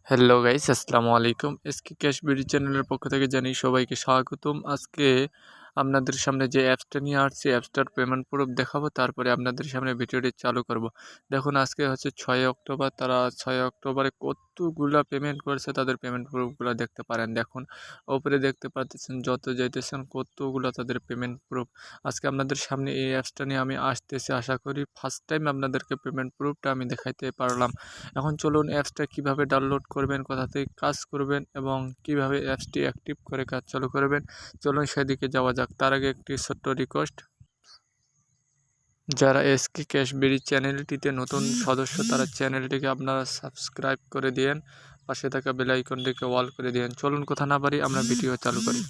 Hello guys, আসসালামু আলাইকুম। SK cash BD চ্যানেলের পক্ষ থেকে জানাই সবাইকে স্বাগতম। আজকে আপনাদের সামনে যে অ্যাপসটা নিয়ে আসছি, অ্যাপসটার পেমেন্ট প্রুফ দেখাবো, তারপরে আপনাদের সামনে ভিডিওটি চালু করব। দেখুন, আজকে হচ্ছে 6 অক্টোবর। তারা 6 অক্টোবরে কতগুলা পেমেন্ট করেছে, তাদের পেমেন্ট প্রুফগুলো দেখতে পারেন। দেখুন, ওপরে দেখতে পাচ্ছেন, যত যাইতেছেন কতগুলো তাদের পেমেন্ট প্রুফ। আজকে আপনাদের সামনে এই অ্যাপসটা নিয়ে আমি আসতেছি। আশা করি ফার্স্ট টাইম আপনাদেরকে পেমেন্ট প্রুফটা আমি দেখাইতে পারলাম। এখন চলুন অ্যাপসটা কিভাবে ডাউনলোড করবেন, কোথা থেকে কাজ করবেন এবং কিভাবে অ্যাপসটি অ্যাক্টিভ করে কাজ চালু করবেন, চলুন সেদিকে যাওয়া যাক। তার আগে একটি ছোট্ট রিকোয়েস্ট, যারা এসকে ক্যাশ বিডি চ্যানেলটিতে নতুন সদস্য, তারা চ্যানেলটিকে আপনারা সাবস্ক্রাইব করে দিয়েন, পাশে থাকা বেল আইকনটিকে অল করে দিয়েন। চলুন কথা না বাড়ি, আমরা ভিডিও চালু করি।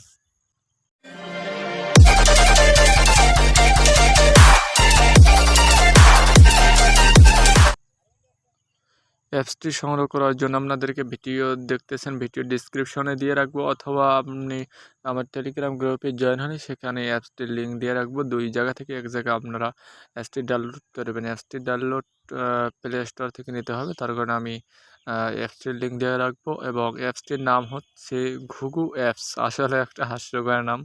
অ্যাপসটি সংগ্রহ করার জন্য আপনাদেরকে ভিডিও দেখতেছেন, ভিডিও ডিসক্রিপশনে দিয়ে রাখবো, অথবা আপনি আমার টেলিগ্রাম গ্রুপে জয়েন হন, সেখানে অ্যাপসটির লিঙ্ক দিয়ে রাখবো। দুই জায়গা থেকে এক জায়গায় আপনারা অ্যাপসটি ডাউনলোড করবেন। অ্যাপসটি ডাউনলোড প্লে স্টোর থেকে নিতে হবে, তার কারণে আমি অ্যাপসটির লিঙ্ক দিয়ে রাখবো। এবং অ্যাপসটির নাম হচ্ছে ঘুঘু অ্যাপস। আসলে একটা হাস্যকর নাম।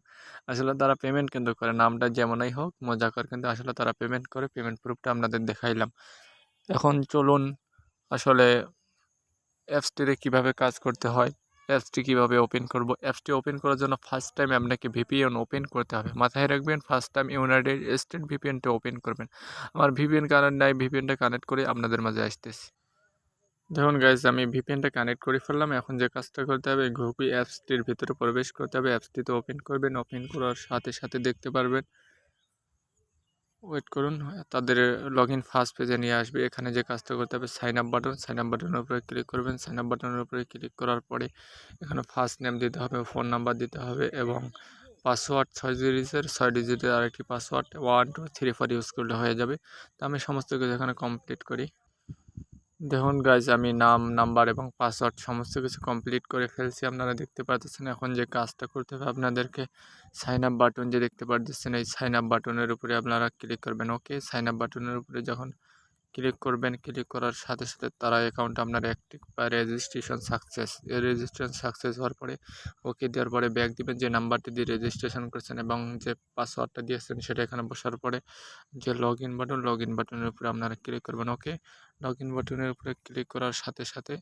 আসলে তারা পেমেন্ট কিন্তু করে, নামটা যেমনই হোক মজাকর, কিন্তু আসলে তারা পেমেন্ট করে। পেমেন্ট প্রুফটা আপনাদের দেখাইলাম। এখন চলুন আসলে অ্যাপসটিতে কীভাবে কাজ করতে হয়, অ্যাপসটি কীভাবে ওপেন করব। অ্যাপসটি ওপেন করার জন্য ফার্স্ট টাইম আপনাকে ভিপিএন ওপেন করতে হবে। মাথায় রাখবেন, ফার্স্ট টাইম ইউনাইটেড স্টেট ভিপিএনটা ওপেন করবেন। আমার ভিপিএন কানেক্ট নাই, ভিপিএনটা কানেক্ট করে আপনাদের মাঝে আসতেছি। দেখুন গাইজ, আমি ভিপিএনটা কানেক্ট করে ফেললাম। এখন যে কাজটা করতে হবে, ঘুপি অ্যাপসটির ভিতরে প্রবেশ করতে হবে। অ্যাপসটিতে ওপেন করবেন। ওপেন করার সাথে সাথে দেখতে পারবেন, ওয়েট করুন, তাদের লগ ইন ফার্স্ট পেজে নিয়ে আসবে। এখানে যে কাজটা করতে হবে, sign up button, sign up বাটনের উপরে ক্লিক করবেন। সাইন আপ বাটনের উপরে ক্লিক করার পরে এখানে ফার্স্ট নেম দিতে হবে, ফোন নাম্বার দিতে হবে এবং পাসওয়ার্ড 6 ডিজিটের আরেকটি পাসওয়ার্ড 1234 ইউজ করলে হয়ে যাবে। তো আমি সমস্ত কিছু এখানে কমপ্লিট করি। দেখুন গাইজ, আমি নাম, নাম্বার এবং পাসওয়ার্ড সমস্ত কিছু কমপ্লিট করে ফেলছি, আপনারা দেখতে পাচ্ছেন। এখন যে কাজটা করতে হবে, আপনাদেরকে সাইন আপ বাটন যে দেখতে পাচ্ছেন, এই সাইন আপ বাটনের উপরে আপনারা ক্লিক করবেন। ওকে, সাইন আপ বাটনের উপরে যখন ক্লিক করবেন, ক্লিক করার সাথে সাথে তারা অ্যাকাউন্ট আপনার অ্যাক্টিভ বা রেজিস্ট্রেশন সাকসেস। এই রেজিস্ট্রেশন সাকসেস হওয়ার পরে ওকে দেওয়ার পরে ব্যাক দিবেন, যে নাম্বারটি দিয়ে রেজিস্ট্রেশন করছেন এবং যে পাসওয়ার্ডটা দিয়েছেন সেটা এখানে বসার পরে যে log in button, log in বাটনের উপরে আপনারা ক্লিক করবেন। ওকে, লগ ইন বাটনের উপরে ক্লিক করার সাথে সাথে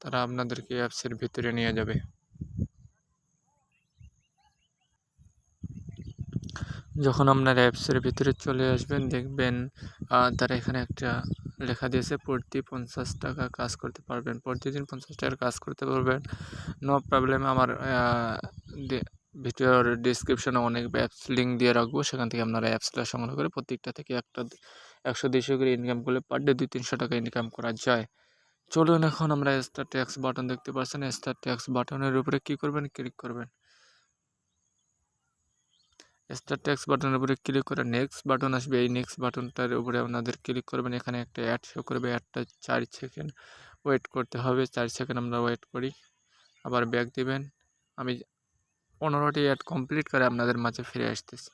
তারা আপনাদেরকে অ্যাপসের ভিতরে নিয়ে যাবে। যখন আপনার অ্যাপসের ভিতরে চলে আসবেন, দেখবেন তারা এখানে একটা লেখা দিয়েছে, প্রতি 50 টাকা কাজ করতে পারবেন, প্রতিদিন 50 টাকার কাজ করতে পারবেন, নো প্রবলেম। আমার ভিডিওর ডিসক্রিপশনে অনেক অ্যাপস লিঙ্ক দিয়ে রাখবো, সেখান থেকে আপনারা অ্যাপসটা সংগ্রহ করে প্রত্যেকটা থেকে একটা 100-200 করে ইনকাম করলে পার ডে 200-300 টাকা ইনকাম করা যায়। চলুন, এখন আমরা স্টার ট্যাক্স বাটন দেখতে পাচ্ছেন, স্টার ট্যাক্স বাটনের উপরে কী করবেন, ক্লিক করবেন। স্টার ট্যাক্স বাটনের উপরে ক্লিক করে নেক্সট বাটন আসবে, এই নেক্সট বাটনটার উপরে আপনাদের ক্লিক করবেন। এখানে একটা অ্যাড শো করবে, অ্যাডটা 4 সেকেন্ড ওয়েট করতে হবে। 4 সেকেন্ড আমরা ওয়েট করি, আবার ব্যাক দিবেন। আমি 15টি অ্যাড কমপ্লিট করে আপনাদের মাঝে ফিরে আসতেছি।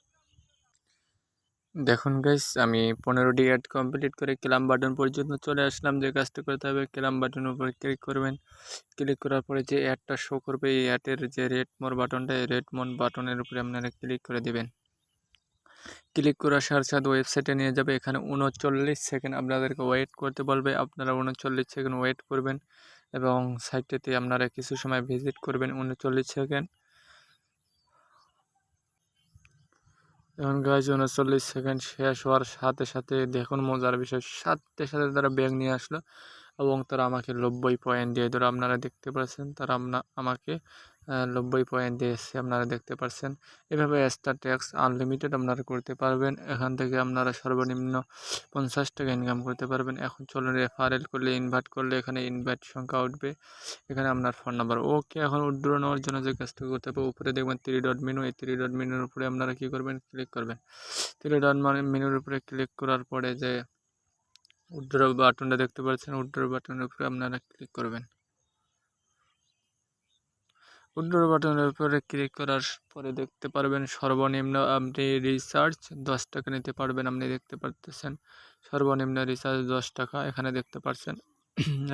দেখুন গাইস, আমি 15টি অ্যাড কমপ্লিট করে ক্লাম বাটন পর্যন্ত চলে আসলাম। যে কাজটা করতে হবে, ক্লাম বাটনের উপরে ক্লিক করবেন। ক্লিক করার পরে যে অ্যাডটা শো করবে, এই অ্যাডের যে রেড মোর বাটনটা, এই রেড মোর বাটনের উপরে আপনারা ক্লিক করে দেবেন। ক্লিক করার সাথে সাথে ওয়েবসাইটে নিয়ে যাবে। এখানে 39 সেকেন্ড আপনাদেরকে ওয়েট করতে বলবে, আপনারা 39 সেকেন্ড ওয়েট করবেন এবং সাইটটিতে আপনারা কিছু সময় ভিজিট করবেন। 39 সেকেন্ড। এখন গাইজ 39 সেকেন্ড শেষ হওয়ার সাথে সাথে দেখুন মজার বিষয়, সাথে সাথে তারা ব্যাগ নিয়ে আসলো এবং তারা আমাকে 90 পয়েন্ট দিয়ে দিল। আপনারা দেখতে পাচ্ছেন, তারা আমাকে 90 পয়েন্ট দিয়েছে, আপনারা দেখতে পাচ্ছেন। এভাবে স্টার ট্যাক্স আনলিমিটেড আপনারা করতে পারবেন। এখান থেকে আপনারা সর্বনিম্ন 50 টাকা ইনকাম করতে পারবেন। এখন চলুন, রেফারেল করলে, ইনভাইট করলে এখানে ইনভাইট সংখ্যা উঠবে, এখানে আপনার ফোন নাম্বার। ওকে, এখন উইথড্র নেওয়ার জন্য যে কাজটা করতে হবে, উপরে দেখবেন 3 ডট মেনু, এই 3 ডট মেনুর উপরে আপনারা কী করবেন, ক্লিক করবেন। 3 ডট মেনুর উপরে ক্লিক করার পরে যে উইথড্র বাটনটা দেখতে পাচ্ছেন, উইথড্র বাটনের উপরে আপনারা ক্লিক করবেন। উইথড্র বাটনের উপরে ক্লিক করার পরে দেখতে পারবেন সর্বনিম্ন আপনি রিচার্জ 10 টাকা নিতে পারবেন। আপনি দেখতে পাচ্ছেন সর্বনিম্ন রিচার্জ 10 টাকা, এখানে দেখতে পাচ্ছেন।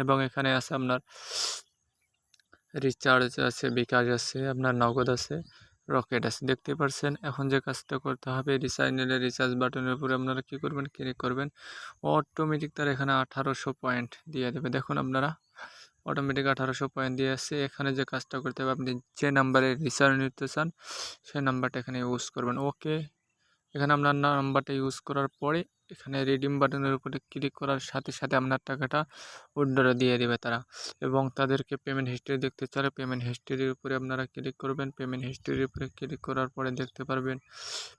এবং এখানে আছে আপনার রিচার্জ আছে, বিকাশ আছে, আপনার নগদ আছে, রকেট আছে। দেখতে পাচ্ছেন এখন যে কাজটা করতে হবে, রিসাইনেলে রিচার্জ বাটনের উপরে আপনারা কী করবেন, ক্লিক করবেন। অটোমেটিক তার এখানে 1800 পয়েন্ট দিয়ে দেবে। দেখুন আপনারা অটোমেটিক 1800 পয়েন্ট দিয়ে আসছে। এখানে যে কাজটা করতে হবে, আপনি যে নাম্বারে রিচার্জ নিতে চান সেই নাম্বারটা এখানে ইউজ করবেন। ওকে, এখানে আপনার নাম্বারটা ইউজ করার পরে এখানে রিডিম বাটনের উপরে ক্লিক করার সাথে সাথে আপনার টাকাটা উইথড্র দিয়ে দেবে তারা। এবং তাদেরকে পেমেন্ট হিস্ট্রি দেখতে চাইলে পেমেন্ট হিস্ট্রির উপরে আপনারা ক্লিক করবেন। পেমেন্ট হিস্ট্রির উপরে ক্লিক করার পরে দেখতে পারবেন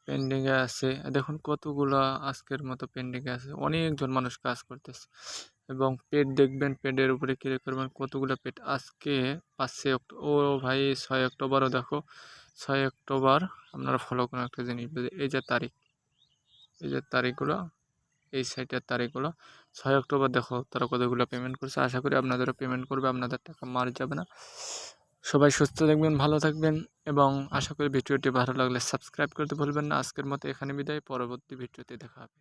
পেন্ডিংয়ে আছে। দেখুন কতগুলো আজকের মতো পেন্ডিংয়ে আছে, অনেকজন মানুষ কাজ করতেছে। এবং পেড দেখবেন, পেডের উপরে ক্লিক করবেন, কতগুলো পেড আজকে 5 ও ভাই 6 অক্টোবরও দেখো, 6 অক্টোবর আপনারা ফলো করেন একটা জিনিস, এই যে তারিখ, এই যে তারিখগুলো, এই সাইটের তারিখগুলো 6 অক্টোবর দেখো তারা কতগুলো পেমেন্ট করছে। আশা করি আপনাদেরও পেমেন্ট করবে, আপনাদের টাকা মার যাবে না। সবাই সুস্থ থাকবেন, ভালো থাকবেন এবং আশা করি ভিডিওটি ভালো লাগলে সাবস্ক্রাইব করতে ভুলবেন না। আজকের মতো এখানে বিদায়, পরবর্তী ভিডিওতে দেখা হবে।